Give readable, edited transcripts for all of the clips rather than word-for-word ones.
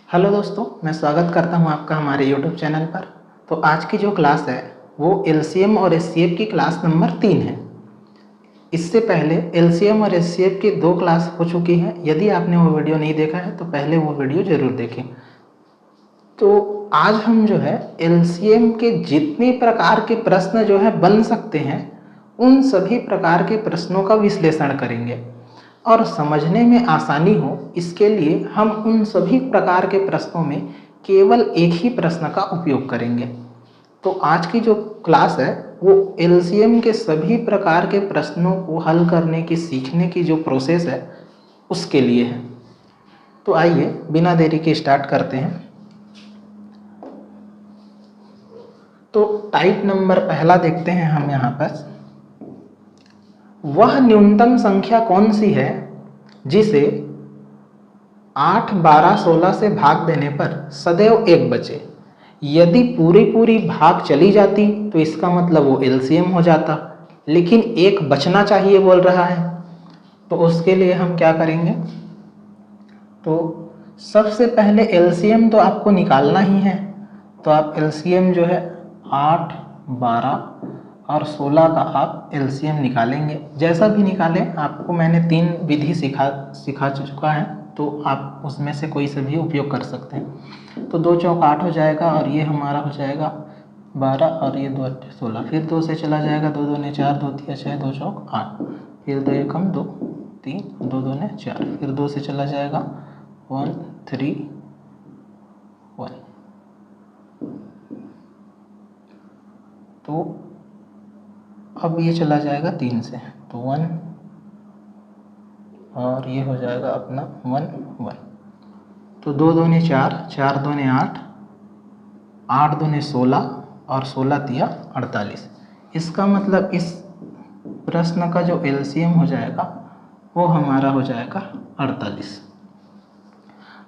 Hello दोस्तों, मैं स्वागत करता हूं आपका हमारे यूट्यूब चैनल पर। तो आज की जो क्लास है वो एलसीएम और एचसीएफ की क्लास नंबर 3 है। इससे पहले एलसीएम और एचसीएफ की 2 क्लास हो चुकी हैं। यदि आपने वो वीडियो नहीं देखा है तो पहले वो वीडियो ज़रूर देखें। तो आज हम जो है एलसीएम के जितने प्रकार के प्रश्न जो है बन सकते हैं उन सभी प्रकार के प्रश्नों का विश्लेषण करेंगे और समझने में आसानी हो इसके लिए हम उन सभी प्रकार के प्रश्नों में केवल एक ही प्रश्न का उपयोग करेंगे। तो आज की जो क्लास है वो एलसीएम के सभी प्रकार के प्रश्नों को हल करने की सीखने की जो प्रोसेस है उसके लिए है। तो आइए बिना देरी के स्टार्ट करते हैं। तो टाइप नंबर पहला देखते हैं हम यहाँ पर। वह न्यूनतम संख्या कौन सी है जिसे 8, 12, 16 से भाग देने पर सदैव 1 बचे? यदि पूरी भाग चली जाती तो इसका मतलब वो एलसीएम हो जाता, लेकिन 1 बचना चाहिए बोल रहा है। तो उसके लिए हम क्या करेंगे? तो सबसे पहले एलसीएम तो आपको निकालना ही है। तो आप एलसीएम जो है 8, 12 और 16 का आप एलसीएम निकालेंगे। जैसा भी निकालें, आपको मैंने 3 विधि सिखा चुका है, तो आप उसमें से कोई से भी उपयोग कर सकते हैं। तो 2 चौक 8 हो जाएगा और ये हमारा हो जाएगा 12 और ये 2 8 16। फिर 2 से चला जाएगा, 2 2 ने 4, 2 3 6, 2 चौक 8। फिर 2 एकम 2 3, 2 2 ने 4। फिर 2 से चला जाएगा 1 3 1। तो अब ये चला जाएगा 3 से, तो 1 और ये हो जाएगा अपना 1 1। तो 2 2 ने 4, 4 2 ने 8, 8 2 ने 16 और 16 तिया 48। इसका मतलब इस प्रश्न का जो एलसीएम हो जाएगा वो हमारा हो जाएगा 48।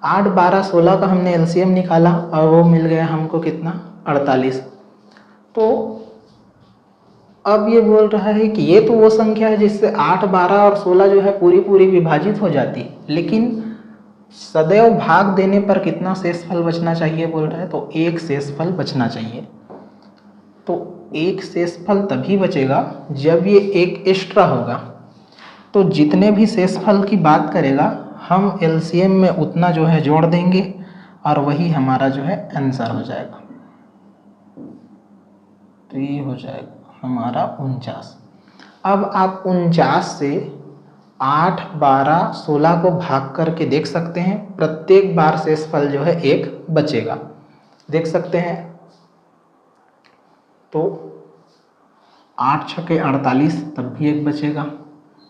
8, 12, 16 का हमने एलसीएम निकाला और वो मिल गया हमको कितना? 48। तो अब ये बोल रहा है कि ये तो वो संख्या है जिससे 8, 12 और 16 जो है पूरी विभाजित हो जाती है, लेकिन सदैव भाग देने पर कितना शेषफल बचना चाहिए बोल रहा है? तो 1 शेषफल बचना चाहिए। तो 1 शेषफल तभी बचेगा जब ये 1 एक्स्ट्रा होगा। तो जितने भी शेषफल की बात करेगा हम एलसीएम में उतना जो है जोड़ देंगे और वही हमारा जो है आंसर हो जाएगा। तो ये हो जाएगा हमारा 49। अब आप 49 से 8, 12, 16 को भाग करके देख सकते हैं। प्रत्येक बार शेषफल जो है 1 बचेगा, देख सकते हैं। तो 8 छके 48 तब भी 1 बचेगा,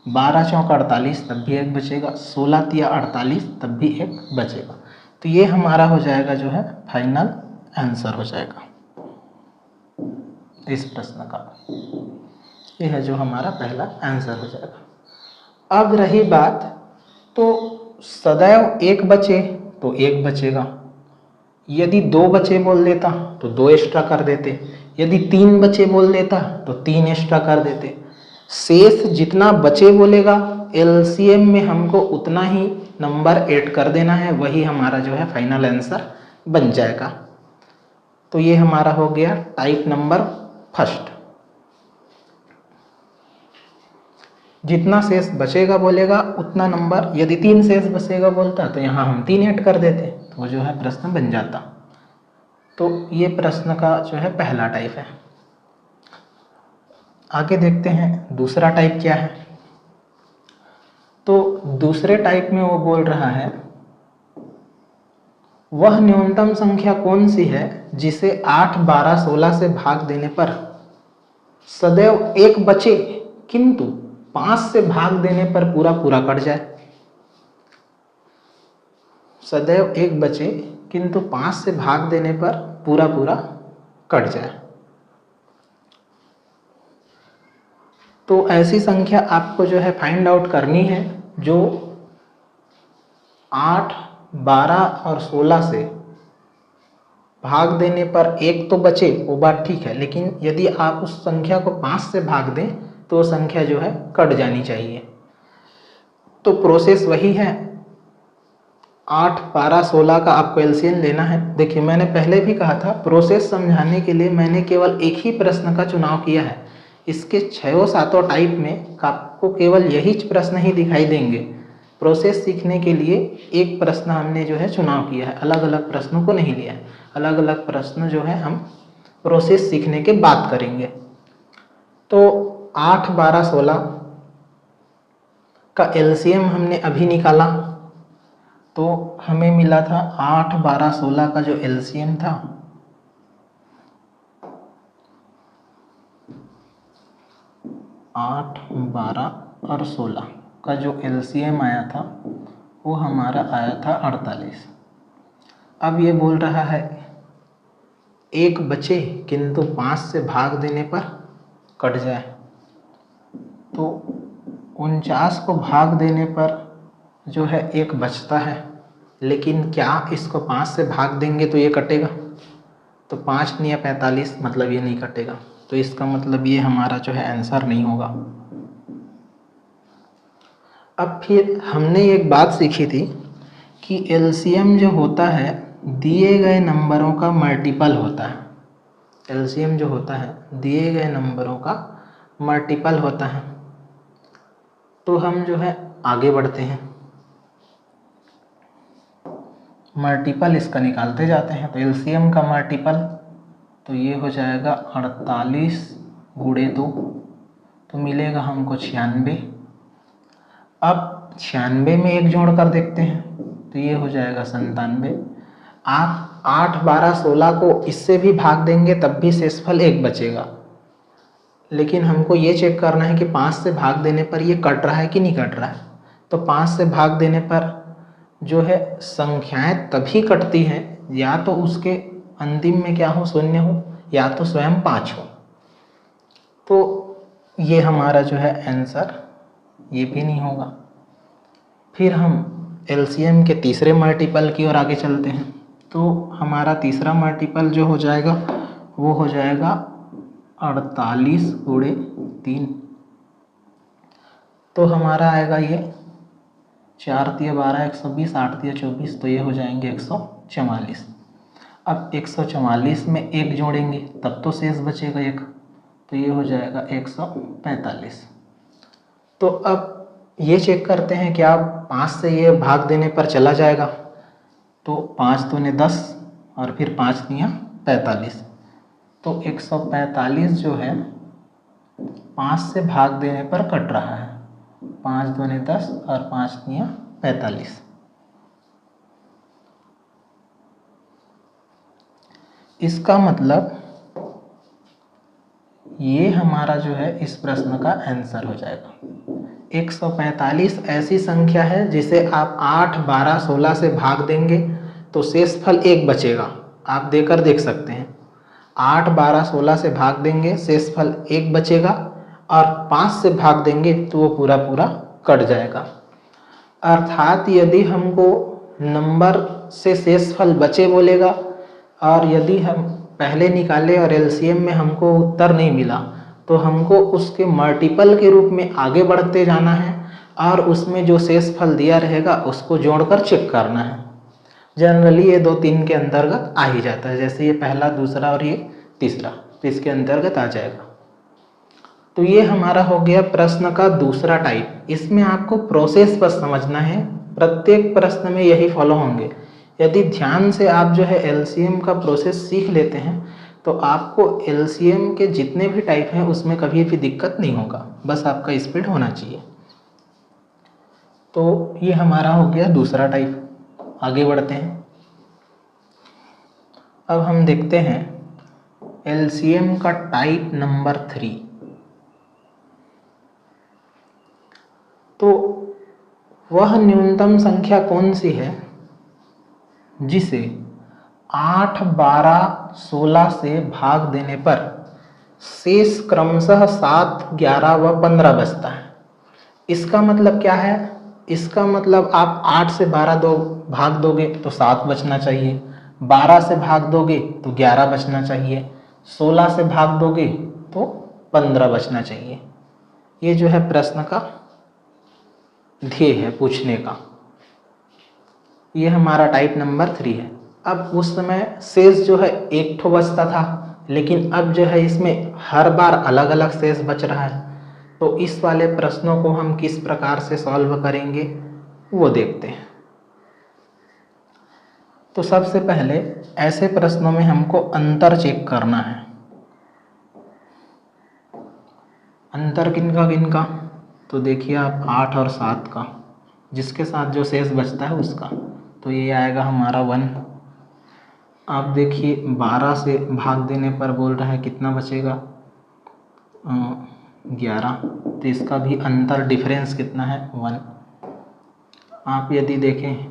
12 चौक 48 तब भी 1 बचेगा, 16 तिया 48 तब भी 1 बचेगा। तो ये हमारा हो जाएगा जो है फाइनल आंसर हो जाएगा इस प्रश्न का। ये है जो हमारा पहला आंसर हो जाएगा। अब रही बात, तो सदैव 1 बचे तो 1 बचेगा। यदि 2 बचे बोल देता तो 2 एक्स्ट्रा कर देते, यदि 3 बचे बोल देता तो 3 एक्स्ट्रा कर देते। शेष जितना बचे बोलेगा एलसीएम में हमको उतना ही नंबर ऐड कर देना है, वही हमारा जो है फाइनल आंसर बन जाएगा। तो ये हमारा हो गया टाइप नंबर फर्स्ट। जितना शेष बचेगा बोलेगा उतना नंबर, यदि 3 शेष बचेगा बोलता तो यहाँ हम 3 ऐड कर देते, तो जो है प्रश्न बन जाता। तो ये प्रश्न का जो है पहला टाइप है। आगे देखते हैं दूसरा टाइप क्या है। तो दूसरे टाइप में वो बोल रहा है वह न्यूनतम संख्या कौन सी है जिसे 8, 12, 16 से भाग देने पर सदैव 1 बचे किंतु 5 से भाग देने पर पूरा कट जाए। सदैव 1 बचे किंतु 5 से भाग देने पर पूरा कट जाए। तो ऐसी संख्या आपको जो है फाइंड आउट करनी है जो 8, 12 और 16 से भाग देने पर 1 तो बचे, वो बात ठीक है, लेकिन यदि आप उस संख्या को 5 से भाग दें तो वो संख्या जो है कट जानी चाहिए। तो प्रोसेस वही है, 8, 12, 16 का आपको एलसीएम लेना है। देखिए मैंने पहले भी कहा था, प्रोसेस समझाने के लिए मैंने केवल एक ही प्रश्न का चुनाव किया है। इसके 6-7 टाइप में आपको केवल यही प्रश्न ही दिखाई देंगे। प्रोसेस सीखने के लिए एक प्रश्न हमने जो है चुनाव किया है, अलग अलग प्रश्नों को नहीं लिया है। अलग अलग प्रश्न जो है हम प्रोसेस सीखने के बाद करेंगे। तो 8, 12, 16 का एलसीएम हमने अभी निकाला, तो हमें मिला था 8, 12, 16 का जो एलसीएम था 8, 12 और 16 का जो एलसीएम आया था वो हमारा आया था 48। अब ये बोल रहा है एक बचे किंतु 5 से भाग देने पर कट जाए। तो 49 को भाग देने पर जो है एक बचता है, लेकिन क्या इसको 5 से भाग देंगे तो ये कटेगा? तो 5 या 45 मतलब ये नहीं कटेगा। तो इसका मतलब ये हमारा जो है आंसर नहीं होगा। अब फिर हमने एक बात सीखी थी कि एलसीएम जो होता है दिए गए नंबरों का मल्टीपल होता है। एलसीएम जो होता है दिए गए नंबरों का मल्टीपल होता है। तो हम जो है आगे बढ़ते हैं, मल्टीपल इसका निकालते जाते हैं। तो एलसीएम का मल्टीपल तो ये हो जाएगा 48 गुणे 2, तो मिलेगा हमको 96। अब 96 में एक जोड़ कर देखते हैं, तो ये हो जाएगा 97। आप 8, 12, 16 को इससे भी भाग देंगे तब भी शेषफल 1 बचेगा, लेकिन हमको ये चेक करना है कि 5 से भाग देने पर ये कट रहा है कि नहीं कट रहा है। तो 5 से भाग देने पर जो है संख्याएं तभी कटती हैं या तो उसके अंतिम में क्या हो, 0 हो, या तो स्वयं 5 हो। तो ये हमारा जो है आंसर ये भी नहीं होगा। फिर हम एलसीएम के तीसरे मल्टीपल की ओर आगे चलते हैं। तो हमारा तीसरा मल्टीपल जो हो जाएगा वो हो जाएगा 48 गुणे 3। तो हमारा आएगा ये 4 तिया 12, 120, 8 तिया 24, तो ये हो जाएंगे 144। अब 144 में एक जोड़ेंगे तब तो शेष बचेगा 1, तो ये हो जाएगा 145। तो अब ये चेक करते हैं क्या 5 से ये भाग देने पर चला जाएगा। तो 5 दूने 10 और फिर 5 तिया 45, तो 145 जो है 5 से भाग देने पर कट रहा है। 5 दूने 10 और 5 तिया 45। इसका मतलब ये हमारा जो है इस प्रश्न का आंसर हो जाएगा। 145 ऐसी संख्या है जिसे आप 8, 12, 16 से भाग देंगे तो शेषफल 1 बचेगा। आप देकर देख सकते हैं, 8, 12, 16 से भाग देंगे शेषफल 1 बचेगा, और 5 से भाग देंगे तो वो पूरा पूरा कट जाएगा। अर्थात यदि हमको नंबर से शेषफल बचे बोलेगा और यदि हम पहले निकाले और एलसीएम में हमको उत्तर नहीं मिला तो हमको उसके मल्टीपल के रूप में आगे बढ़ते जाना है और उसमें जो शेषफल दिया रहेगा उसको जोड़कर चेक करना है। जनरली ये 2-3 के अंतर्गत आ ही जाता है, जैसे ये पहला, दूसरा और ये तीसरा, तो इसके अंतर्गत आ जाएगा। तो ये हमारा हो गया प्रश्न का दूसरा टाइप। इसमें आपको प्रोसेस बस समझना है, प्रत्येक प्रश्न में यही फॉलो होंगे। यदि ध्यान से आप जो है एलसीएम का प्रोसेस सीख लेते हैं तो आपको एलसीएम के जितने भी टाइप हैं उसमें कभी भी दिक्कत नहीं होगा, बस आपका स्पीड होना चाहिए। तो ये हमारा हो गया दूसरा टाइप। आगे बढ़ते हैं। अब हम देखते हैं एलसीएम का टाइप नंबर 3। तो वह न्यूनतम संख्या कौन सी है जिसे 8, 12, 16 से भाग देने पर शेष क्रमशः 7, 11 व 15 बचता है। इसका मतलब क्या है? इसका मतलब आप 8 से 12 भाग दोगे तो 7 बचना चाहिए, 12 से भाग दोगे तो 11 बचना चाहिए, 16 से भाग दोगे तो 15 बचना चाहिए। ये जो है प्रश्न का ध्येय है पूछने का। ये हमारा टाइप नंबर 3 है। अब उस समय शेष जो है एक ठो बचता था, लेकिन अब जो है इसमें हर बार अलग अलग शेष बच रहा है। तो इस वाले प्रश्नों को हम किस प्रकार से सॉल्व करेंगे वो देखते हैं। तो सबसे पहले ऐसे प्रश्नों में हमको अंतर चेक करना है। अंतर किनका? तो देखिए आप 8 और 7 का, जिसके साथ जो शेष बचता है उसका, तो ये आएगा हमारा 1। आप देखिए 12 से भाग देने पर बोल रहा है कितना बचेगा, 11। तो इसका भी अंतर डिफरेंस कितना है, 1। आप यदि देखें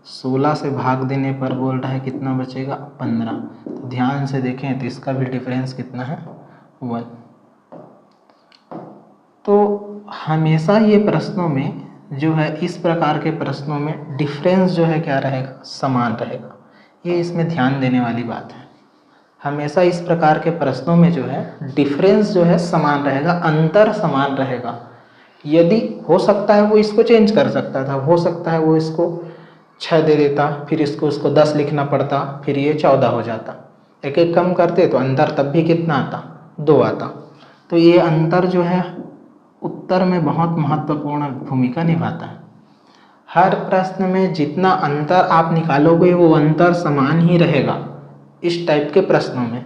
16 से भाग देने पर बोल रहा है कितना बचेगा, 15। तो ध्यान से देखें तो इसका भी डिफरेंस कितना है, 1। तो हमेशा ये प्रश्नों में जो है, इस प्रकार के प्रश्नों में डिफरेंस जो है क्या रहेगा, समान रहेगा। ये इसमें ध्यान देने वाली बात है। हमेशा इस प्रकार के प्रश्नों में जो है डिफरेंस जो है समान रहेगा, अंतर समान रहेगा। यदि हो सकता है वो इसको चेंज कर सकता था, हो सकता है वो इसको 6 दे देता, फिर इसको उसको 10 लिखना पड़ता, फिर ये 14 हो जाता। एक एक कम करते तो अंतर तब भी कितना आता, 2 आता। तो ये अंतर जो है उत्तर में बहुत महत्वपूर्ण भूमिका निभाता है। हर प्रश्न में जितना अंतर आप निकालोगे वो अंतर समान ही रहेगा इस टाइप के प्रश्नों में।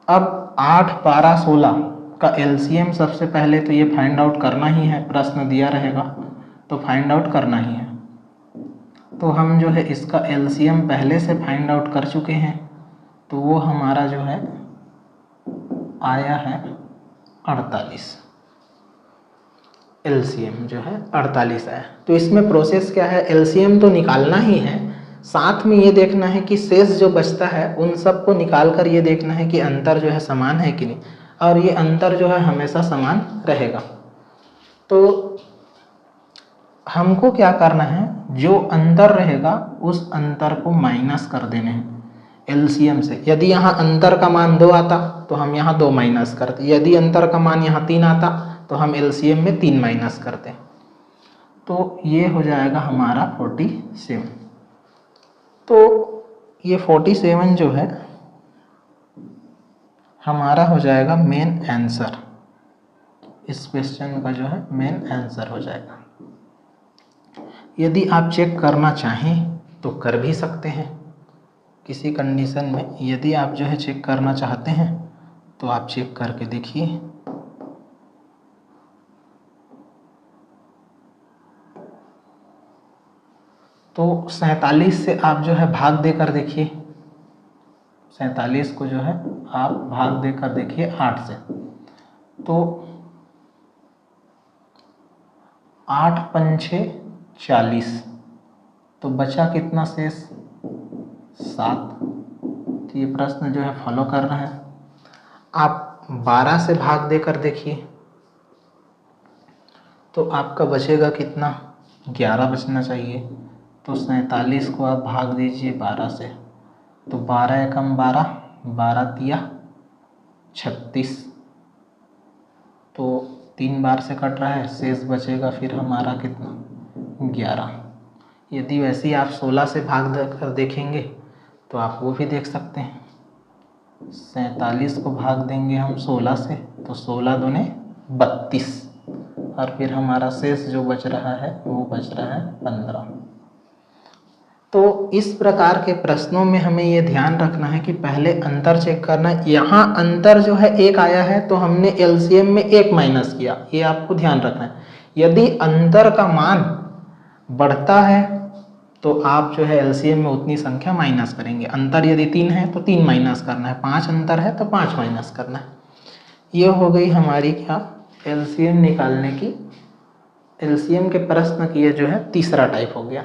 अब 8, 12, 16 का एलसीएम सबसे पहले तो ये फाइंड आउट करना ही है, प्रश्न दिया रहेगा तो फाइंड आउट करना ही है। तो हम जो है इसका एलसीएम पहले से फाइंड आउट कर चुके हैं, तो वो हमारा जो है आया है 48। एलसीएम जो है 48 आया। तो इसमें प्रोसेस क्या है, एलसीएम तो निकालना ही है, साथ में ये देखना है कि शेष जो बचता है उन सब को निकाल कर ये देखना है कि अंतर जो है समान है कि नहीं, और ये अंतर जो है हमेशा समान रहेगा। तो हमको क्या करना है, जो अंतर रहेगा उस अंतर को माइनस कर देने हैं एलसीएम से। यदि यहाँ अंतर का मान 2 आता तो हम यहाँ 2 माइनस करते, यदि अंतर का मान यहाँ 3 आता तो हम एलसीएम में 3 माइनस करते। तो ये हो जाएगा हमारा 47। तो ये 47 जो है हमारा हो जाएगा मेन आंसर, इस क्वेश्चन का जो है मेन आंसर हो जाएगा। यदि आप चेक करना चाहें तो कर भी सकते हैं किसी कंडीशन में। यदि आप जो है चेक करना चाहते हैं तो आप चेक करके देखिए। तो 47 से आप जो है भाग देकर देखिए, 47 को जो है आप भाग देकर देखिए 8 से। तो 8 पंछे 40, तो बचा कितना शेष, 7। तो ये प्रश्न जो है फॉलो कर रहा है। आप 12 से भाग देकर देखिए तो आपका बचेगा कितना, 11 बचना चाहिए। तो 47 को आप भाग दीजिए 12 से, तो 12 एकम 12, 12 तिया 36। तो 3 बार से कट रहा है, शेष बचेगा फिर हमारा कितना, 11। यदि वैसे ही आप 16 से भाग कर देखेंगे तो आप वो भी देख सकते हैं। 47 को भाग देंगे हम 16 से तो 16 दूने 32, और फिर हमारा शेष जो बच रहा है वो बच रहा है 15। तो इस प्रकार के प्रश्नों में हमें ये ध्यान रखना है कि पहले अंतर चेक करना है। यहाँ अंतर जो है 1 आया है तो हमने एलसीएम में 1 माइनस किया, ये आपको ध्यान रखना है। यदि अंतर का मान बढ़ता है तो आप जो है एलसीएम में उतनी संख्या माइनस करेंगे। अंतर यदि 3 है तो 3 माइनस करना है, 5 अंतर है तो 5 माइनस करना है। ये हो गई हमारी क्या, एलसीएम निकालने की, एलसीएम के प्रश्न की ये जो है तीसरा टाइप हो गया।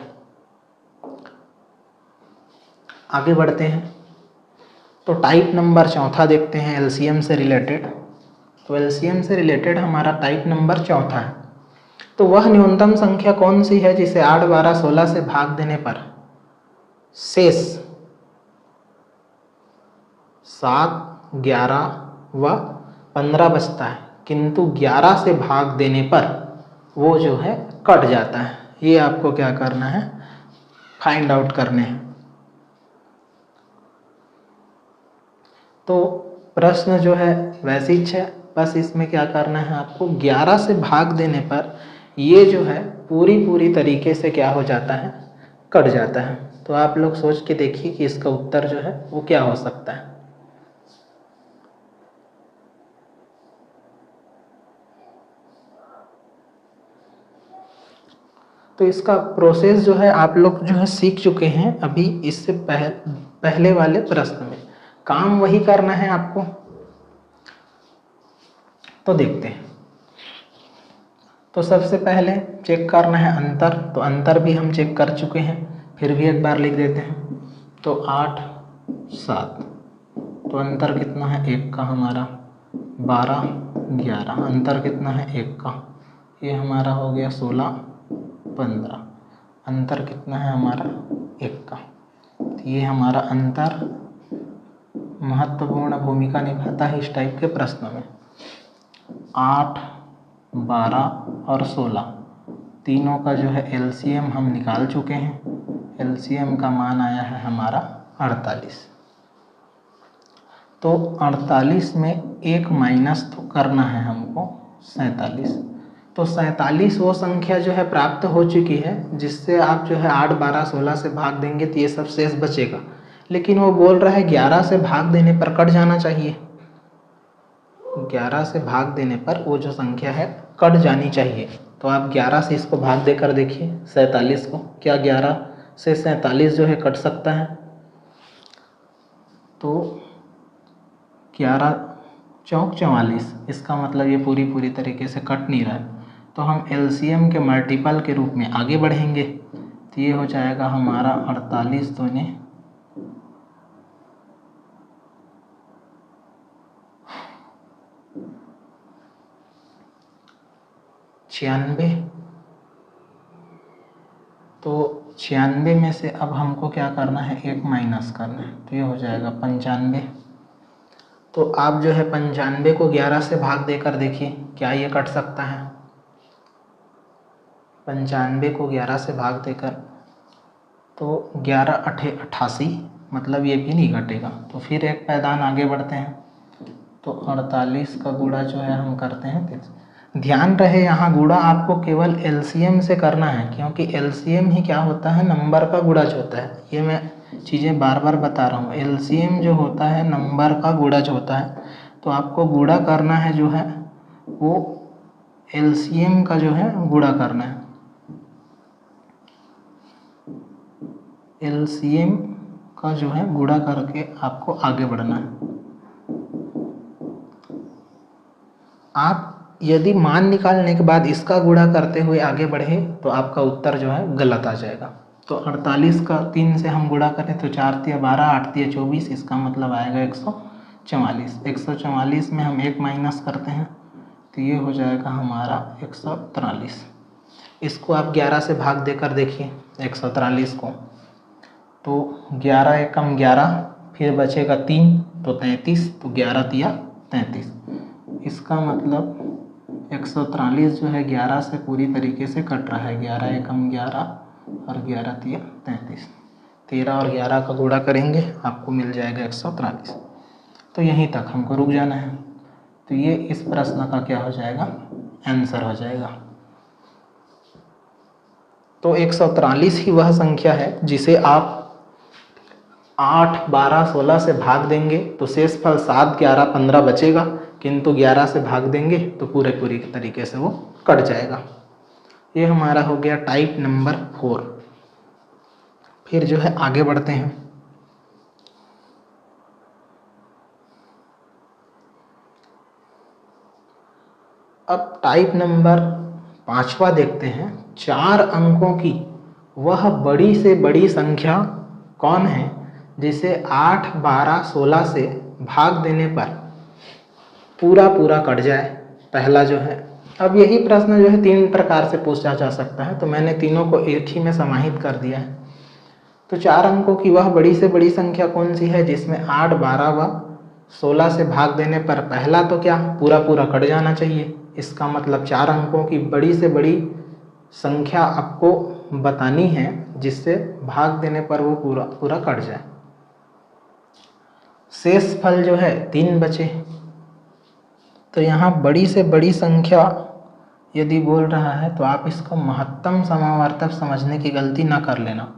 आगे बढ़ते हैं तो टाइप नंबर 4 देखते हैं एलसीएम से रिलेटेड। तो एलसीएम से रिलेटेड हमारा टाइप नंबर 4 है। तो वह न्यूनतम संख्या कौन सी है जिसे 8, 12, 16 से भाग देने पर शेष 7, 11 व 15 बचता है, किंतु 11 से भाग देने पर वो जो है कट जाता है। ये आपको क्या करना है, फाइंड आउट करने हैं। तो प्रश्न जो है वैसे ही है, बस इसमें क्या करना है आपको, 11 से भाग देने पर ये जो है पूरी तरीके से क्या हो जाता है, कट जाता है। तो आप लोग सोच के देखिए कि इसका उत्तर जो है वो क्या हो सकता है। तो इसका प्रोसेस जो है आप लोग जो है सीख चुके हैं अभी इससे पहले वाले प्रश्न में। काम वही करना है आपको। तो देखते हैं। तो सबसे पहले चेक करना है अंतर। तो अंतर भी हम चेक कर चुके हैं, फिर भी एक बार लिख देते हैं। तो 8 7, तो अंतर कितना है 1 का हमारा, 12 11, अंतर कितना है 1 का, ये हमारा हो गया 16 15, अंतर कितना है हमारा 1 का। तो ये हमारा अंतर महत्वपूर्ण भूमिका निभाता है इस टाइप के प्रश्नों में। 8 12 और 16 तीनों का जो है एलसीएम हम निकाल चुके हैं। एलसीएम का मान आया है हमारा 48। तो 48 में एक माइनस तो करना है हमको 47। तो 47 वो संख्या जो है प्राप्त हो चुकी है जिससे आप जो है 8 12 16 से भाग देंगे तो ये सब शेष बचेगा। लेकिन वो बोल रहा है 11 से भाग देने पर कट जाना चाहिए। 11 से भाग देने पर वो जो संख्या है कट जानी चाहिए। तो आप 11 से इसको भाग देकर देखिए 47 को, क्या 11 से 47 जो है कट सकता है? तो 11 चौक 44, इसका मतलब ये पूरी तरीके से कट नहीं रहा है। तो हम एलसीएम के मल्टीपल के रूप में आगे बढ़ेंगे। तो ये हो जाएगा हमारा 48 दूने 96। तो 96 में से अब हमको क्या करना है, एक माइनस करना है। तो ये हो जाएगा 95। तो आप जो है 95 को 11 से भाग देकर देखिए क्या ये कट सकता है। 95 को 11 से भाग देकर तो 11 8 88, मतलब ये भी नहीं घटेगा। तो फिर एक पैदान आगे बढ़ते हैं। तो 48 का गुणा जो है हम करते हैं 30। ध्यान रहे यहाँ गुणा आपको केवल एलसीएम से करना है, क्योंकि एलसीएम ही क्या होता है, नंबर का गुणज होता है। ये मैं चीज़ें बार बार बता रहा हूँ। एलसीएम जो होता है नंबर का गुणज होता है। तो आपको गुणा करना है जो है वो एलसीएम का जो है गुणा करना है। एलसीएम का जो है गुणा करके आपको आगे बढ़ना है। आप यदि मान निकालने के बाद इसका गुणा करते हुए आगे बढ़े तो आपका उत्तर जो है गलत आ जाएगा। तो 48 का 3 से हम गुणा करें तो 4 तिया 12 8 तिया 24, इसका मतलब आएगा 144। 144 में हम एक माइनस करते हैं तो ये हो जाएगा हमारा 143। इसको आप 11 से भाग देकर देखिए 143 को। तो 11 एकम 11, फिर बचेगा 3 तो 33, तो 11 तिया 33। इसका मतलब 143 जो है 11 से पूरी तरीके से कट रहा है। 11 एकम 11 और 11 तिया 33। 13 और 11 का गुणा करेंगे आपको मिल जाएगा 143। तो यहीं तक हमको रुक जाना है। तो ये इस प्रश्न का क्या हो जाएगा, आंसर हो जाएगा। तो 143 ही वह संख्या है जिसे आप 8 12 16 से भाग देंगे तो शेष फल 7 11 15 बचेगा, किंतु 11 से भाग देंगे तो पूरी तरीके से वो कट जाएगा। ये हमारा हो गया टाइप नंबर 4। फिर जो है आगे बढ़ते हैं। अब टाइप नंबर 5वां देखते हैं। 4 अंकों की वह बड़ी से बड़ी संख्या कौन है जिसे 8 12 16 से भाग देने पर पूरा कट जाए। पहला जो है, अब यही प्रश्न जो है 3 प्रकार से पूछा जा सकता है, तो मैंने तीनों को एक ही में समाहित कर दिया है। तो 4 अंकों की वह बड़ी से बड़ी संख्या कौन सी है जिसमें 8 12 व 16 से भाग देने पर पहला तो क्या पूरा कट जाना चाहिए। इसका मतलब 4 अंकों की बड़ी से बड़ी संख्या आपको बतानी है जिससे भाग देने पर वो पूरा पूरा कट जाए। शेष फल जो है 3 बचे, तो यहाँ बड़ी से बड़ी संख्या यदि बोल रहा है तो आप इसको महत्तम समावर्तक समझने की गलती ना कर लेना।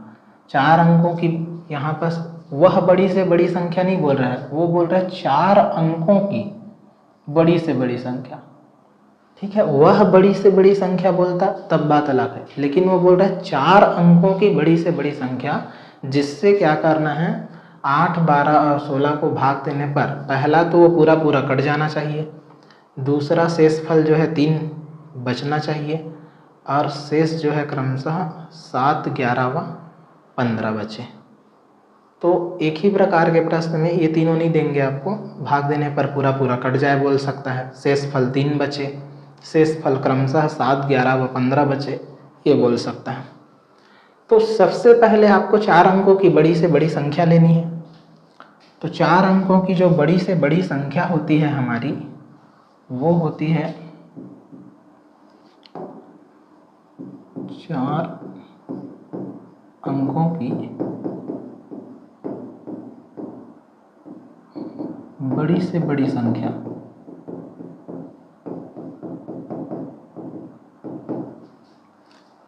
4 अंकों की यहाँ पर वह बड़ी से बड़ी संख्या नहीं बोल रहा है, वो बोल रहा है 4 अंकों की बड़ी से बड़ी संख्या। ठीक है, वह बड़ी से बड़ी संख्या बोलता तब बात अलग है, लेकिन वो बोल रहा है 4 अंकों की बड़ी से बड़ी संख्या, जिससे क्या करना है 8, 12 और 16 को भाग देने पर पहला तो वो पूरा पूरा कट जाना चाहिए, दूसरा शेष फल जो है 3 बचना चाहिए, और शेष जो है क्रमशः 7, 11 व 15 बचे। तो एक ही प्रकार के प्रश्न में ये तीनों नहीं देंगे आपको, भाग देने पर पूरा पूरा कट जाए बोल सकता है, शेष फल 3 बचे, शेष फल क्रमशः 7, 11 व 15 बचे, ये बोल सकता है। तो सबसे पहले आपको 4 अंकों की बड़ी से बड़ी संख्या लेनी है। तो 4 अंकों की जो बड़ी से बड़ी संख्या होती है हमारी, वो होती है 4 अंकों की बड़ी से बड़ी संख्या।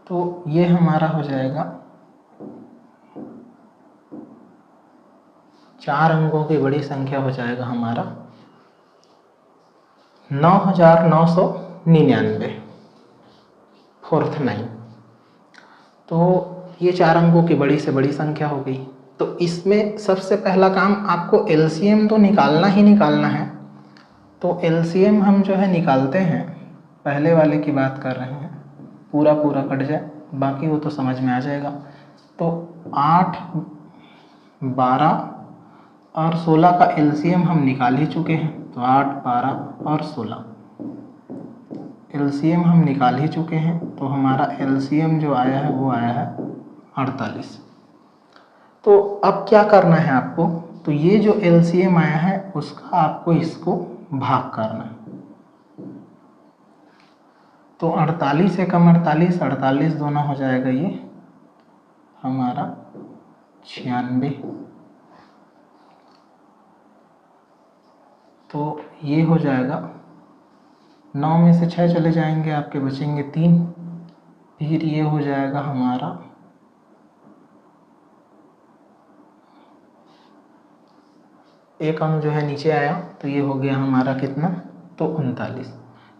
तो ये हमारा हो जाएगा 4 अंकों की बड़ी संख्या हो जाएगा हमारा 9999, 4th 9। तो ये 4 अंकों की बड़ी से बड़ी संख्या हो गई। तो इसमें सबसे पहला काम आपको एलसीएम तो निकालना ही निकालना है। तो एलसीएम हम जो है निकालते हैं, पहले वाले की बात कर रहे हैं, पूरा पूरा कट जाए, बाकी वो तो समझ में आ जाएगा। तो 8, 12 और 16 का एलसीएम हम निकाल ही चुके हैं। तो 8, 12 और 16 एलसीएम हम निकाल ही चुके हैं। तो हमारा एलसीएम जो आया है वो आया है 48। तो अब क्या करना है आपको, तो ये जो एलसीएम आया है उसका आपको इसको भाग करना है। तो 48 एकम 48, 48 दोनों हो जाएगा ये हमारा 96। तो ये हो जाएगा 9 में से 6 चले जाएंगे, आपके बचेंगे 3। फिर ये हो जाएगा हमारा 1 अंक जो है नीचे आया, तो ये हो गया हमारा कितना, तो 39।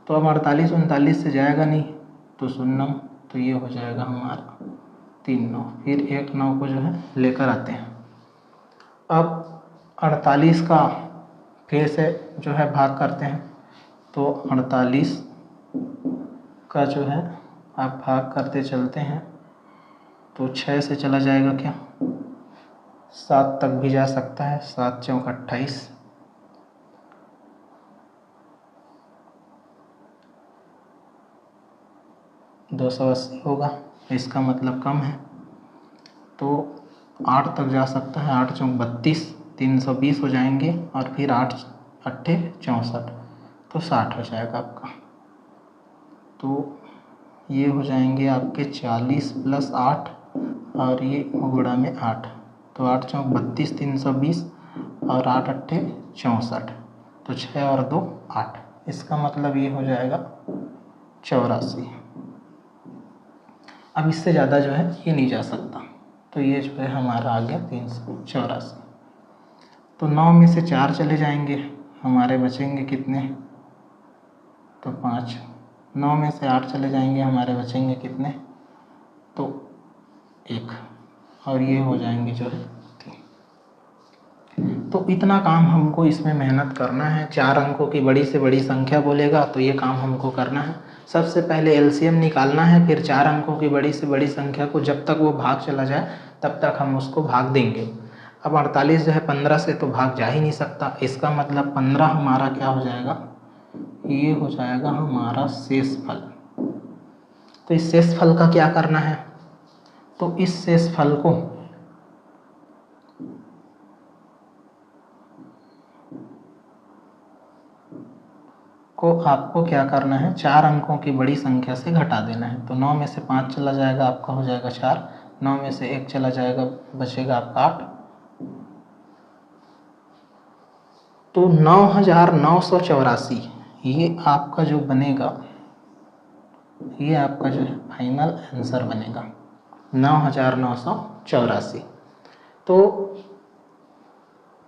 तो अब 48 39 से जाएगा नहीं, तो 0, तो ये हो जाएगा हमारा 3 9। फिर 1 9 को जो है लेकर आते हैं। अब 48 का फिर से जो है भाग करते हैं। तो 48 का जो है आप भाग करते चलते हैं, तो 6 से चला जाएगा क्या, 7 तक भी जा सकता है, 7 चौक 28, 280 होगा, इसका मतलब कम है। तो 8 तक जा सकता है, 8 चौक 32, 320 हो जाएंगे, और फिर 8 अट्ठे 64, तो 60 हो जाएगा आपका। तो ये हो जाएंगे आपके 40 + 8 और ये गुणा में 8, तो 8 चौक 32, 320 और 8 अट्ठे 64, तो 6 और 2 8, इसका मतलब ये हो जाएगा 84। अब इससे ज़्यादा जो है ये नहीं जा सकता, तो ये जो है हमारा आ गया 384। तो 9 में से 4 चले जाएंगे, हमारे बचेंगे कितने, तो 5। 9 में से 8 चले जाएंगे, हमारे बचेंगे कितने, तो 1, और ये हो जाएंगे जो है 3। तो इतना काम हमको इसमें मेहनत करना है। 4 अंकों की बड़ी से बड़ी संख्या बोलेगा तो ये काम हमको करना है। सबसे पहले एलसीएम निकालना है, फिर 4 अंकों की बड़ी से बड़ी संख्या को जब तक वो भाग चला जाए तब तक हम उसको भाग देंगे। अब 48 जो है 15 से तो भाग जा ही नहीं सकता, इसका मतलब 15 हमारा क्या हो जाएगा, ये हो जाएगा हमारा शेष फल। तो इस शेष फल का क्या करना है, तो इस शेष फल को आपको क्या करना है, 4 अंकों की बड़ी संख्या से घटा देना है। तो 9 में से 5 चला जाएगा, आपका हो जाएगा 4। 9 में से 1 चला जाएगा, बचेगा आपका 8। तो 9,984 ये आपका जो बनेगा, ये आपका जो है फाइनल आंसर बनेगा 9,984। तो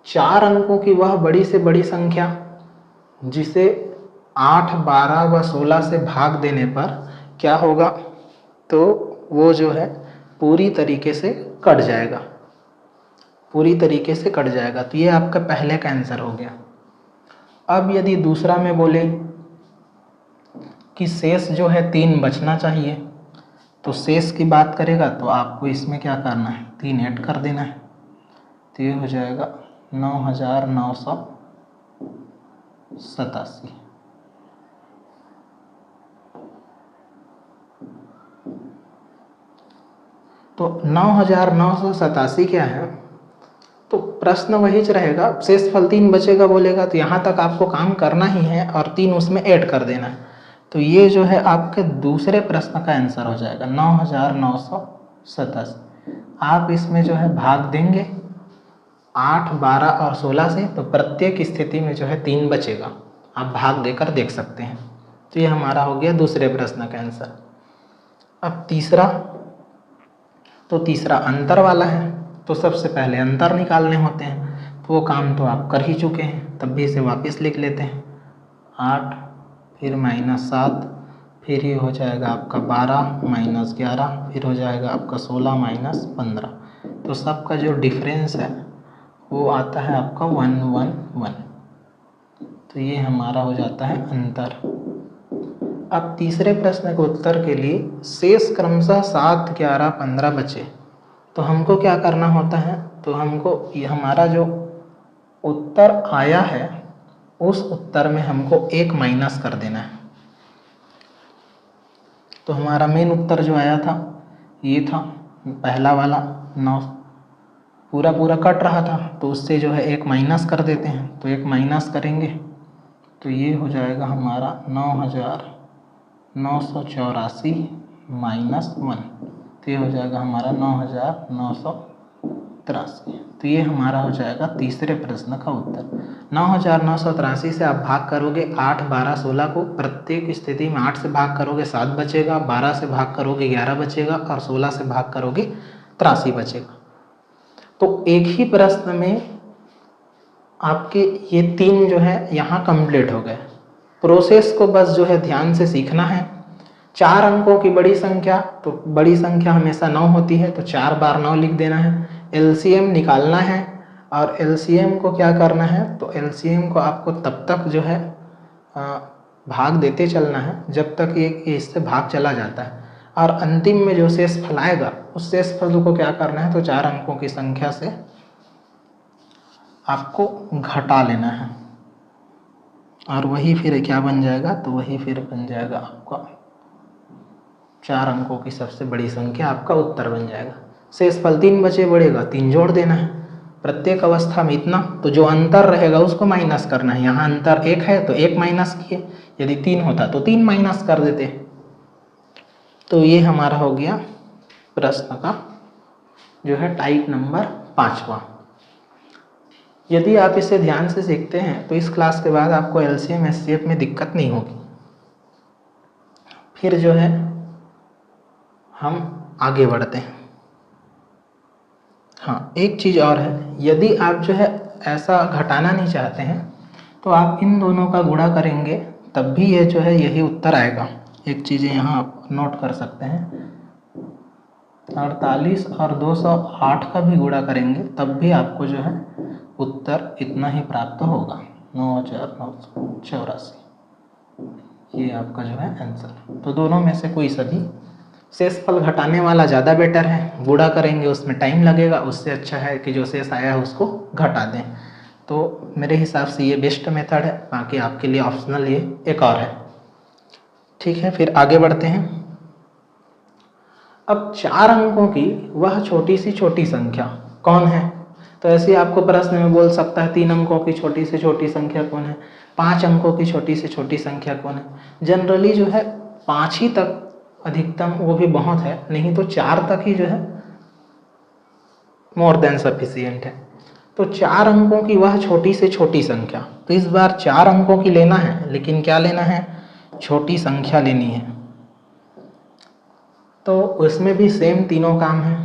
4 अंकों की वह बड़ी से बड़ी संख्या जिसे 8, 12 व 16 से भाग देने पर क्या होगा, तो वो जो है पूरी तरीके से कट जाएगा, पूरी तरीके से कट जाएगा। तो ये आपका पहले का आंसर हो गया। अब यदि दूसरा में बोले कि शेष जो है 3 बचना चाहिए, तो शेष की बात करेगा तो आपको इसमें क्या करना है, 3 ऐड कर देना है। तो ये हो जाएगा 9,987। तो 9,987 क्या है, तो प्रश्न वही रहेगा, शेषफल 3 बचेगा बोलेगा, तो यहाँ तक आपको काम करना ही है और 3 उसमें ऐड कर देना है। तो ये जो है आपके दूसरे प्रश्न का आंसर हो जाएगा 9,987। आप इसमें जो है भाग देंगे 8, 12 और 16 से, तो प्रत्येक स्थिति में जो है 3 बचेगा। आप भाग देकर देख सकते हैं। तो ये हमारा हो गया दूसरे प्रश्न का आंसर। अब तीसरा, तो तीसरा अंतर वाला है, तो सबसे पहले अंतर निकालने होते हैं। तो वो काम तो आप कर ही चुके हैं, तब भी इसे वापस लिख लेते हैं। 8 फिर -7, फिर ये हो जाएगा आपका 12 -11, फिर हो जाएगा आपका 16 -15। तो सबका जो डिफरेंस है वो आता है आपका 111। तो ये हमारा हो जाता है अंतर। अब तीसरे प्रश्न के उत्तर के लिए शेष क्रमशः 7, 11, 15 बचे। तो हमको क्या करना होता है, तो हमको ये हमारा जो उत्तर आया है उस उत्तर में हमको 1 माइनस कर देना है। तो हमारा मेन उत्तर जो आया था ये था पहला वाला 9, पूरा कट रहा था, तो उससे जो है 1 माइनस कर देते हैं। तो 1 माइनस करेंगे तो ये हो जाएगा हमारा 9,984 -1। तो ये हो जाएगा हमारा 9,983। तो ये हमारा हो जाएगा तीसरे प्रश्न का उत्तर। 9,983 से आप भाग करोगे 8, 12, 16 को, प्रत्येक स्थिति में 8 से भाग करोगे 7 बचेगा, 12 से भाग करोगे 11 बचेगा और 16 से भाग करोगे 83 बचेगा। तो एक ही प्रश्न में आपके ये 3 जो है यहाँ कंप्लीट हो गए। प्रोसेस को बस जो है ध्यान से सीखना है। 4 अंकों की बड़ी संख्या, तो बड़ी संख्या हमेशा 9 होती है, तो 4 बार 9 लिख देना है। एलसीएम निकालना है, और एलसीएम को क्या करना है, तो एलसीएम को आपको तब तक जो है भाग देते चलना है जब तक ये इससे भाग चला जाता है, और अंतिम में जो शेषफल आएगा उस शेषफल को क्या करना है, तो 4 अंकों की संख्या से आपको घटा लेना है, और वही फिर क्या बन जाएगा, तो वही फिर बन जाएगा आपका 4 अंकों की सबसे बड़ी संख्या, आपका उत्तर बन जाएगा। शेषफल 3 बचे बढ़ेगा, 3 जोड़ देना है प्रत्येक अवस्था में इतना, तो जो अंतर रहेगा उसको माइनस करना है। यहाँ अंतर 1 है तो 1 माइनस किए, यदि 3 होता तो 3 माइनस कर देते। तो ये हमारा हो गया प्रश्न का जो है टाइप नंबर 5वां। यदि आप इसे ध्यान से सीखते हैं तो इस क्लास के बाद आपको एलसीएम एचसीएफ में दिक्कत नहीं होगी। फिर जो है हम आगे बढ़ते हैं। हाँ, एक चीज़ और है, यदि आप जो है ऐसा घटाना नहीं चाहते हैं तो आप इन दोनों का गुणा करेंगे तब भी ये जो है यही उत्तर आएगा। एक चीज़ यहाँ आप नोट कर सकते हैं, 48 और 208 का भी गुणा करेंगे तब भी आपको जो है उत्तर इतना ही प्राप्त होगा, 9,984। ये आपका जो है आंसर। तो दोनों में से कोई सभी, शेषफल घटाने वाला ज़्यादा बेटर है, गुणा करेंगे उसमें टाइम लगेगा, उससे अच्छा है कि जो शेष आया है उसको घटा दें। तो मेरे हिसाब से ये बेस्ट मेथड है, बाकी आपके लिए ऑप्शनल ये एक और है। ठीक है, फिर आगे बढ़ते हैं। अब 4 अंकों की वह छोटी सी छोटी संख्या कौन है, तो ऐसे ही आपको प्रश्न में बोल सकता है 3 अंकों की छोटी से छोटी संख्या कौन है, 5 अंकों की छोटी से छोटी संख्या कौन है। जनरली जो है 5 ही तक अधिकतम, वो भी बहुत है, नहीं तो 4 तक ही जो है मोर देन सफिशियंट है। तो 4 अंकों की वह छोटी से छोटी संख्या, तो इस बार 4 अंकों की लेना है, लेकिन क्या लेना है, छोटी संख्या लेनी है। तो उसमें भी सेम तीनों काम है,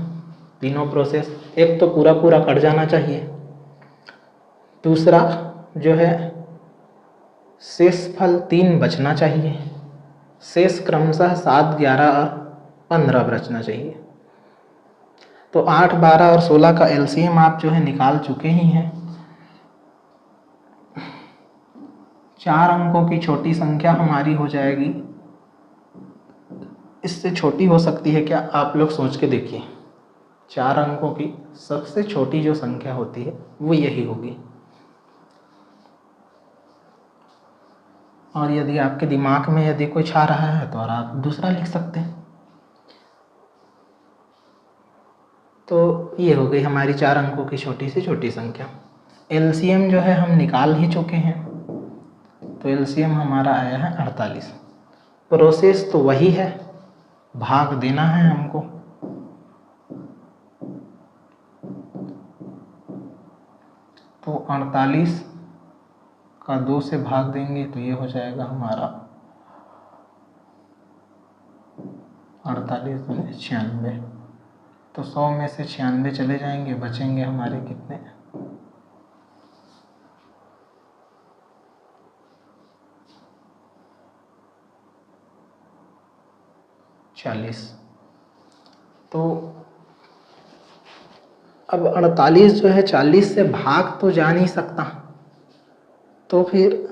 तीनों प्रोसेस। एक तो पूरा पूरा कट जाना चाहिए, दूसरा जो है शेषफल 3 बचना चाहिए, शेष क्रमशः 7, 11 और 15 बचना चाहिए। तो 8, 12 और 16 का एलसीएम आप जो है निकाल चुके ही हैं। 4 अंकों की छोटी संख्या हमारी हो जाएगी, इससे छोटी हो सकती है क्या, आप लोग सोच के देखिए। 4 अंकों की सबसे छोटी जो संख्या होती है वो यही होगी। और यदि आपके दिमाग में यदि कुछ आ रहा है तो और आप दूसरा लिख सकते हैं। तो ये हो गई हमारी 4 अंकों की छोटी से छोटी संख्या। एलसीएम जो है हम निकाल ही चुके हैं, तो एलसीएम हमारा आया है 48। प्रोसेस तो वही है, भाग देना है हमको। तो 48 का 2 से भाग देंगे तो ये हो जाएगा हमारा 48 दूनी 96। तो 100 में से 96 चले जाएंगे, बचेंगे हमारे कितने, 40। तो अब 48 जो है 40 से भाग तो जा नहीं सकता, तो फिर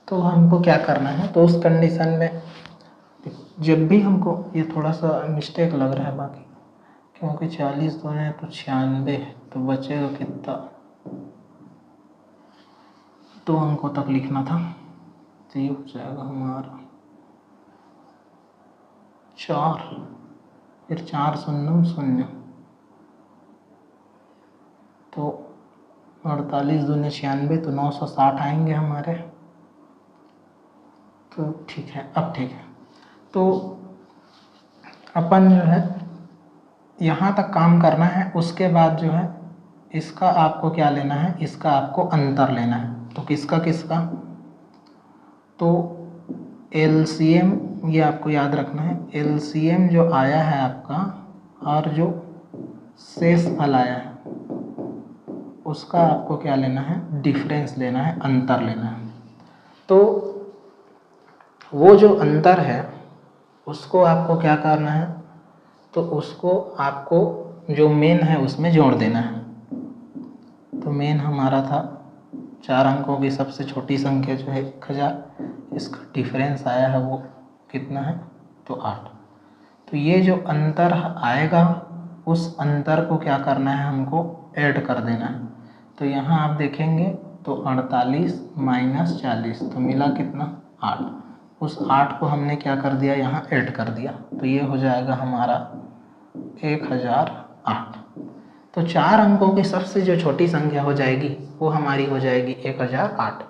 तो हमको क्या करना है, तो उस कंडीशन में जब भी हमको, ये थोड़ा सा मिस्टेक लग रहा है बाकी, क्योंकि 40 तो है तो 96, तो बचेगा कितना, 2 अंकों तक लिखना था, तो ये हो जाएगा हमारा 4, फिर 4 शून्य 0, तो 48 दूनी 96, तो 960 आएंगे हमारे। तो ठीक है, अब ठीक है। तो अपन जो है यहाँ तक काम करना है, उसके बाद जो है इसका आपको क्या लेना है, इसका आपको अंतर लेना है। तो किसका किसका, तो एलसीएम, ये आपको याद रखना है, एलसीएम जो आया है आपका और जो शेष फल आया है उसका आपको क्या लेना है, डिफरेंस लेना है, अंतर लेना है। तो वो जो अंतर है उसको आपको क्या करना है, तो उसको आपको जो मेन है उसमें जोड़ देना है। तो मेन हमारा था 4 अंकों की सबसे छोटी संख्या जो है 1000, इसका डिफरेंस आया है वो कितना है, तो 8। तो ये जो अंतर आएगा उस अंतर को क्या करना है, हमको ऐड कर देना है। तो यहाँ आप देखेंगे तो 48 माइनस 40, तो मिला कितना, 8। उस 8 को हमने क्या कर दिया, यहाँ ऐड कर दिया, तो ये हो जाएगा हमारा 1008। तो 4 अंकों की सबसे जो छोटी संख्या हो जाएगी वो हमारी हो जाएगी 1008,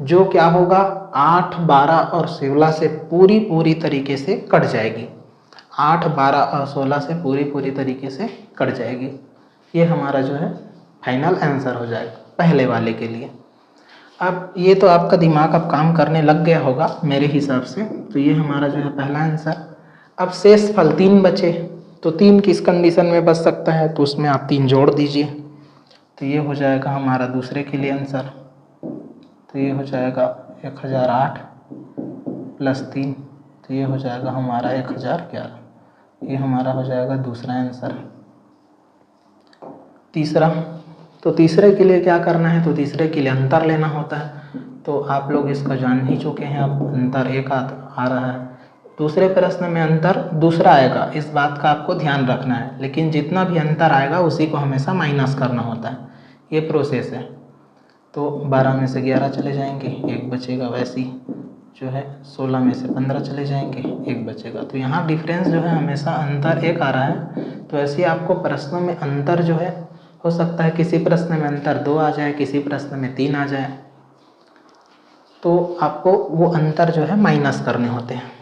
जो क्या होगा 8, 12 और 16 से पूरी तरीके से कट जाएगी। 8, 12 और 16 से पूरी तरीके से कट जाएगी। ये हमारा जो है फाइनल आंसर हो जाएगा पहले वाले के लिए। अब ये तो आपका दिमाग अब काम करने लग गया होगा मेरे हिसाब से। तो ये हमारा जो है पहला आंसर। अब शेष फल 3 बचे, तो 3 किस कंडीशन में बच सकता है, तो उसमें आप 3 जोड़ दीजिए। तो ये हो जाएगा हमारा दूसरे के लिए आंसर। तो ये हो जाएगा 1008 प्लस 3, तो ये हो जाएगा हमारा 1011। ये हमारा हो जाएगा दूसरा आंसर। तीसरा, तो तीसरे के लिए क्या करना है, तो तीसरे के लिए अंतर लेना होता है। तो आप लोग इसका जान ही चुके हैं, अब अंतर 1 आ रहा है। दूसरे प्रश्न में अंतर दूसरा आएगा, इस बात का आपको ध्यान रखना है, लेकिन जितना भी अंतर आएगा उसी को हमेशा माइनस करना होता है, ये प्रोसेस है। तो 12 में से 11 चले जाएंगे, 1 बचेगा। वैसे ही जो है 16 में से 15 चले जाएंगे, 1 बचेगा। तो यहाँ डिफरेंस जो है हमेशा अंतर 1 आ रहा है। तो ऐसे ही आपको प्रश्नों में अंतर जो है हो सकता है किसी प्रश्न में अंतर 2 आ जाए, किसी प्रश्न में 3 आ जाए, तो आपको वो अंतर जो है माइनस करने होते हैं।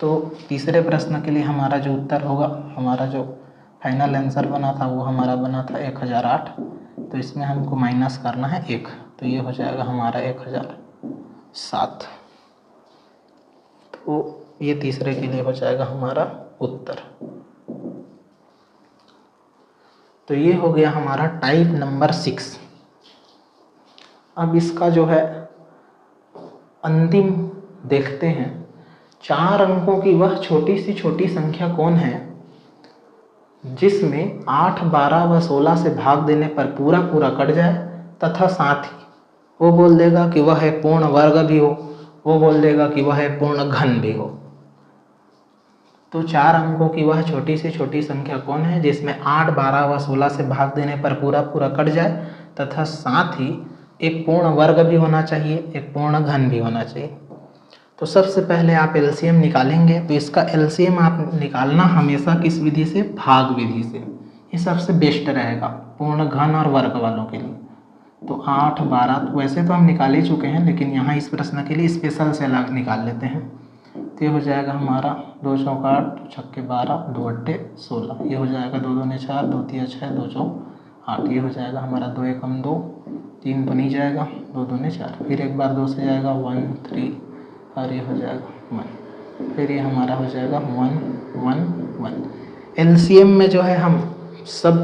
तो तीसरे प्रश्न के लिए हमारा जो उत्तर होगा, हमारा जो फाइनल आंसर बना था वो हमारा बना था 1008। तो इसमें हमको माइनस करना है 1, तो ये हो जाएगा हमारा 1007। तो ये तीसरे के लिए हो जाएगा हमारा उत्तर। तो ये हो गया हमारा टाइप नंबर 6। अब इसका जो है अंतिम देखते हैं। 4 अंकों की वह छोटी सी छोटी संख्या कौन है जिसमें 8, 12 व 16 से भाग देने पर पूरा पूरा कट जाए तथा साथ ही वो बोल देगा कि वह एक पूर्ण वर्ग भी हो, वो बोल देगा कि वह एक पूर्ण घन भी हो। तो 4 अंकों की वह छोटी से छोटी संख्या कौन है जिसमें 8, 12 व 16 से भाग देने पर पूरा पूरा कट जाए तथा साथ ही एक पूर्ण वर्ग भी होना चाहिए, एक पूर्ण घन भी होना चाहिए। तो सबसे पहले आप एलसीएम निकालेंगे। तो इसका एलसीएम आप निकालना हमेशा किस विधि से, भाग विधि से। ये सबसे बेस्ट रहेगा पूर्ण घन और वर्ग वालों के लिए। तो 8, 12 तो वैसे तो हम निकाल ही चुके हैं, लेकिन यहाँ इस प्रश्न के लिए स्पेशल से अलग निकाल लेते हैं। तो ये हो जाएगा हमारा 2 चौका 8, 2 छक्के 12, 2 अट्ठे 16। ये हो जाएगा 2 दूने 4, 2 तिया 6, 2 चौक 8। ये हो जाएगा हमारा 2 एकम 2, 3 बनी जाएगा, 2 दूने 4। फिर एक बार 2 से जाएगा 1, 3 और ये हो जाएगा 1। फिर ये हमारा हो जाएगा 1, 1, 1। एलसीएम में जो है हम सब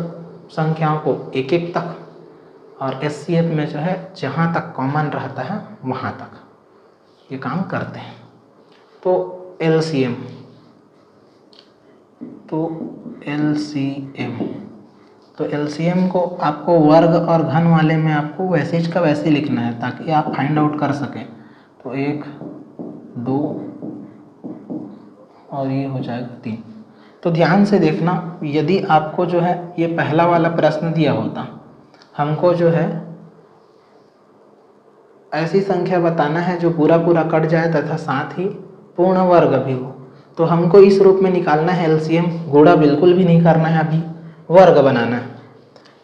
संख्याओं को एक एक तक, और एचसीएफ में जो है जहाँ तक कॉमन रहता है वहाँ तक ये काम करते हैं। तो एलसीएम, तो एलसीएम को आपको वर्ग और घन वाले में आपको वैसे का वैसे लिखना है ताकि आप फाइंड आउट कर सकें। तो 1, 2 और ये हो जाएगा 3। तो ध्यान से देखना, यदि आपको जो है ये पहला वाला प्रश्न दिया होता, हमको जो है ऐसी संख्या बताना है जो पूरा पूरा कट जाए तथा साथ ही पूर्ण वर्ग भी हो, तो हमको इस रूप में निकालना है एलसीएम। गुणा बिल्कुल भी नहीं करना है, अभी वर्ग बनाना है।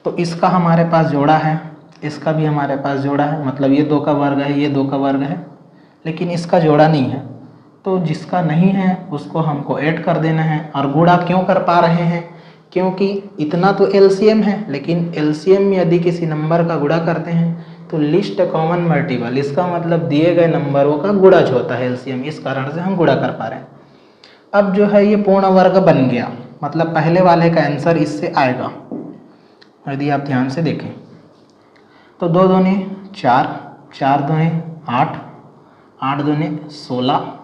तो इसका हमारे पास जोड़ा है, इसका भी हमारे पास जोड़ा है, मतलब ये 2 का वर्ग है, ये 2 का वर्ग है, लेकिन इसका जोड़ा नहीं है। तो जिसका नहीं है उसको हमको ऐड कर देना है। और गुणा क्यों कर पा रहे हैं, क्योंकि इतना तो एलसीएम है, लेकिन एलसीएम में यदि किसी नंबर का गुणा करते हैं तो लिस्ट कॉमन मल्टीपल, इसका मतलब दिए गए नंबरों का गुणा जो होता है एलसीएम, इस कारण से हम गुणा कर पा रहे हैं। अब जो है ये पूर्ण वर्ग बन गया, मतलब पहले वाले का आंसर इससे आएगा। यदि आप ध्यान से देखें तो 2 दूने 4, 4 दूने 8, 8 दूने 16,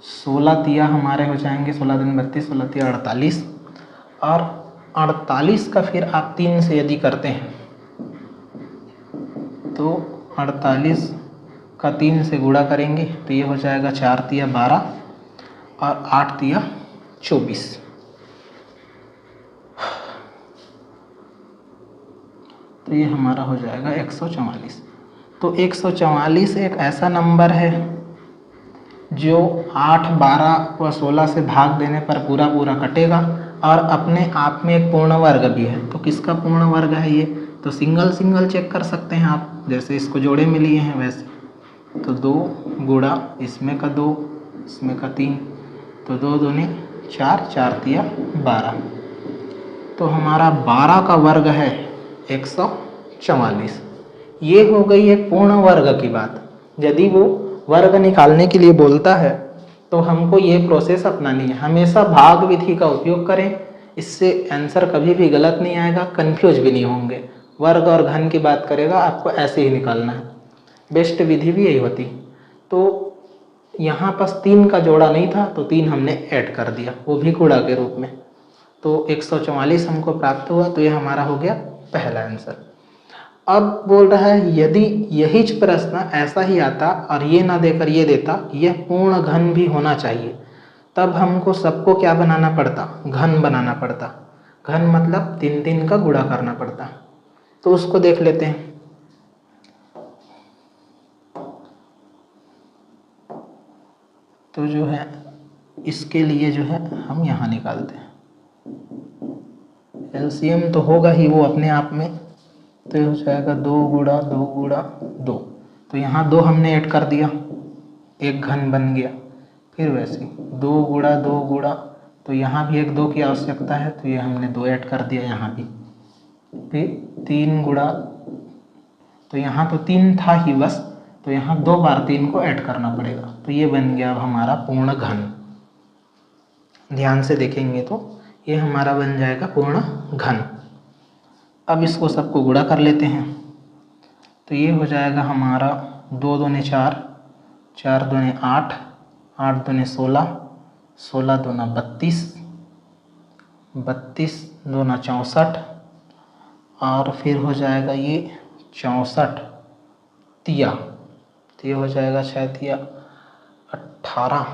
16 तिया हमारे हो जाएंगे 16 दूने 32, 16 तिया 48, और 48 का फिर आप 3 से यदि करते हैं तो 48 का 3 से गुणा करेंगे तो ये हो जाएगा 4 तिया 12 और 8 तिया 24। तो ये हमारा हो जाएगा 144। तो 144 एक ऐसा नंबर है जो 8, 12 व 16 से भाग देने पर पूरा पूरा कटेगा और अपने आप में एक पूर्ण वर्ग भी है। तो किसका पूर्ण वर्ग है ये, तो सिंगल सिंगल चेक कर सकते हैं आप, जैसे इसको जोड़े में लिए हैं वैसे। तो 2 गुणा इसमें का 2, इसमें का 3, तो 2 दूने 4, 4 तिया 12। तो हमारा 12 का वर्ग है 144। ये हो गई एक पूर्ण वर्ग की बात। यदि वो वर्ग निकालने के लिए बोलता है तो हमको ये प्रोसेस अपनानी है, हमेशा भाग विधि का उपयोग करें इससे आंसर कभी भी गलत नहीं आएगा, कंफ्यूज भी नहीं होंगे। वर्ग और घन की बात करेगा आपको ऐसे ही निकालना है, बेस्ट विधि भी यही होती। तो यहाँ पास 3 का जोड़ा नहीं था तो 3 हमने ऐड कर दिया, वो भी गुणा के रूप में, तो 144 हमको प्राप्त हुआ। तो ये हमारा हो गया पहला आंसर। अब बोल रहा है यदि यही प्रश्न ऐसा ही आता और ये ना देकर ये देता, यह पूर्ण घन भी होना चाहिए, तब हमको सबको क्या बनाना पड़ता, घन बनाना पड़ता। घन मतलब 3 का गुणा करना पड़ता। तो उसको देख लेते हैं। तो जो है इसके लिए जो है हम यहाँ निकालते हैं, एलसीएम तो होगा ही वो अपने आप में। तो ये हो जाएगा 2 गुणा 2 गुणा 2। तो यहाँ 2 हमने ऐड कर दिया, एक घन बन गया। फिर वैसे 2 गुणा 2 गुणा, तो यहाँ भी एक 2 की आवश्यकता है, तो ये हमने 2 ऐड कर दिया यहाँ भी। फिर 3 गुणा, तो यहाँ तो 3 था ही बस, तो यहाँ 2 बार 3 को ऐड करना पड़ेगा। तो ये बन गया अब हमारा पूर्ण घन। ध्यान से देखेंगे तो ये हमारा बन जाएगा पूर्ण घन। अब इसको सबको गुणा कर लेते हैं। तो ये हो जाएगा हमारा 2 दूने 4, 4 दूने 8, 8 दूने 16, 16 दूना 32, 32 दूना 64, और फिर हो जाएगा ये 64 तिया, तो ये हो जाएगा 6 तिया 18,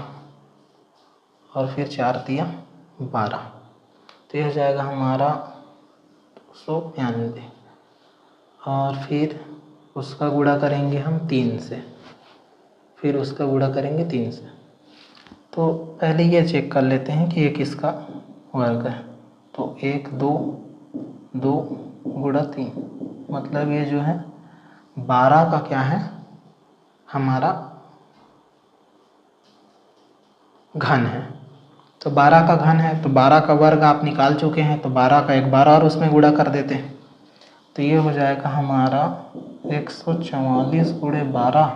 और फिर 4 तिया 12। तो ये हो जाएगा हमारा 292, और फिर उसका गुणा करेंगे हम 3 से, फिर उसका गुणा करेंगे 3 से। तो पहले ये चेक कर लेते हैं कि ये किसका वर्ग है। तो 1 2 2 गुणा 3, मतलब ये जो है 12 का क्या है हमारा घन है। तो 12 का घन है, तो 12 का वर्ग आप निकाल चुके हैं, तो 12 का एक बार और उसमें गुणा कर देते हैं। तो ये हो जाएगा हमारा 144 गुणे 12,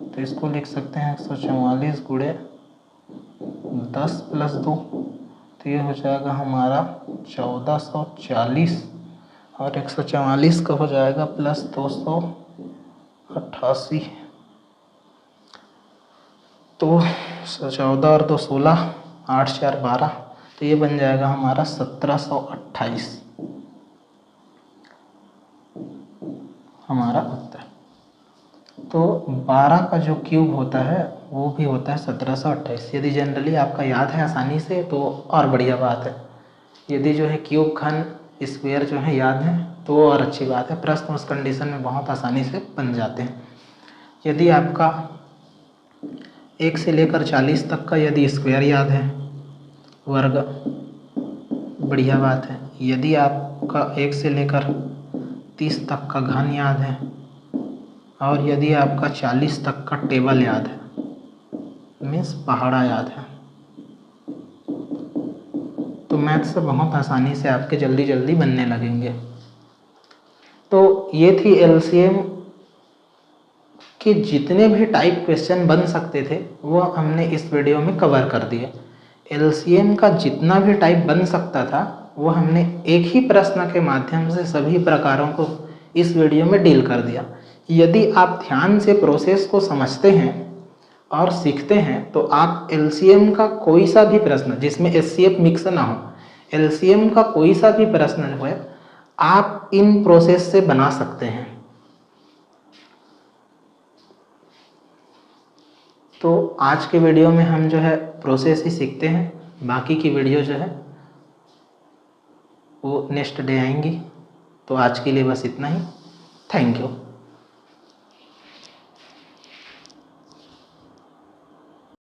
तो इसको लिख सकते हैं 144 गुणे 10 प्लस 2, तो ये हो जाएगा हमारा 1440, और 144 का हो जाएगा प्लस 288, तो 14 और 2 16, 8 4 12, तो ये बन जाएगा हमारा 1728 हमारा उत्तर। तो 12 का जो क्यूब होता है वो भी होता है 1728। यदि जनरली आपका याद है आसानी से तो और बढ़िया बात है, यदि जो है क्यूब घन स्क्वायर जो है याद है तो और अच्छी बात है, प्रश्न उस कंडीशन में बहुत आसानी से बन जाते हैं। यदि आपका 1 से लेकर 40 तक का यदि स्क्वायर याद है, वर्ग, बढ़िया बात है। यदि आपका 1 से लेकर 30 तक का घन याद है, और यदि आपका 40 तक का टेबल याद है, मीन्स पहाड़ा याद है, तो मैथ से बहुत आसानी से आपके जल्दी जल्दी बनने लगेंगे। तो ये थी एलसीएम के जितने भी टाइप क्वेश्चन बन सकते थे वो हमने इस वीडियो में कवर कर दिए। एलसीएम का जितना भी टाइप बन सकता था वो हमने एक ही प्रश्न के माध्यम से सभी प्रकारों को इस वीडियो में डील कर दिया। यदि आप ध्यान से प्रोसेस को समझते हैं और सीखते हैं तो आप एलसीएम का कोई सा भी प्रश्न जिसमें एचसीएफ मिक्स ना हो, एलसीएम का कोई सा भी प्रश्न जो है आप इन प्रोसेस से बना सकते हैं। तो आज के वीडियो में हम जो है प्रोसेस ही सीखते हैं, बाकी की वीडियो जो है वो नेक्स्ट डे आएंगी। तो आज के लिए बस इतना ही। Thank you.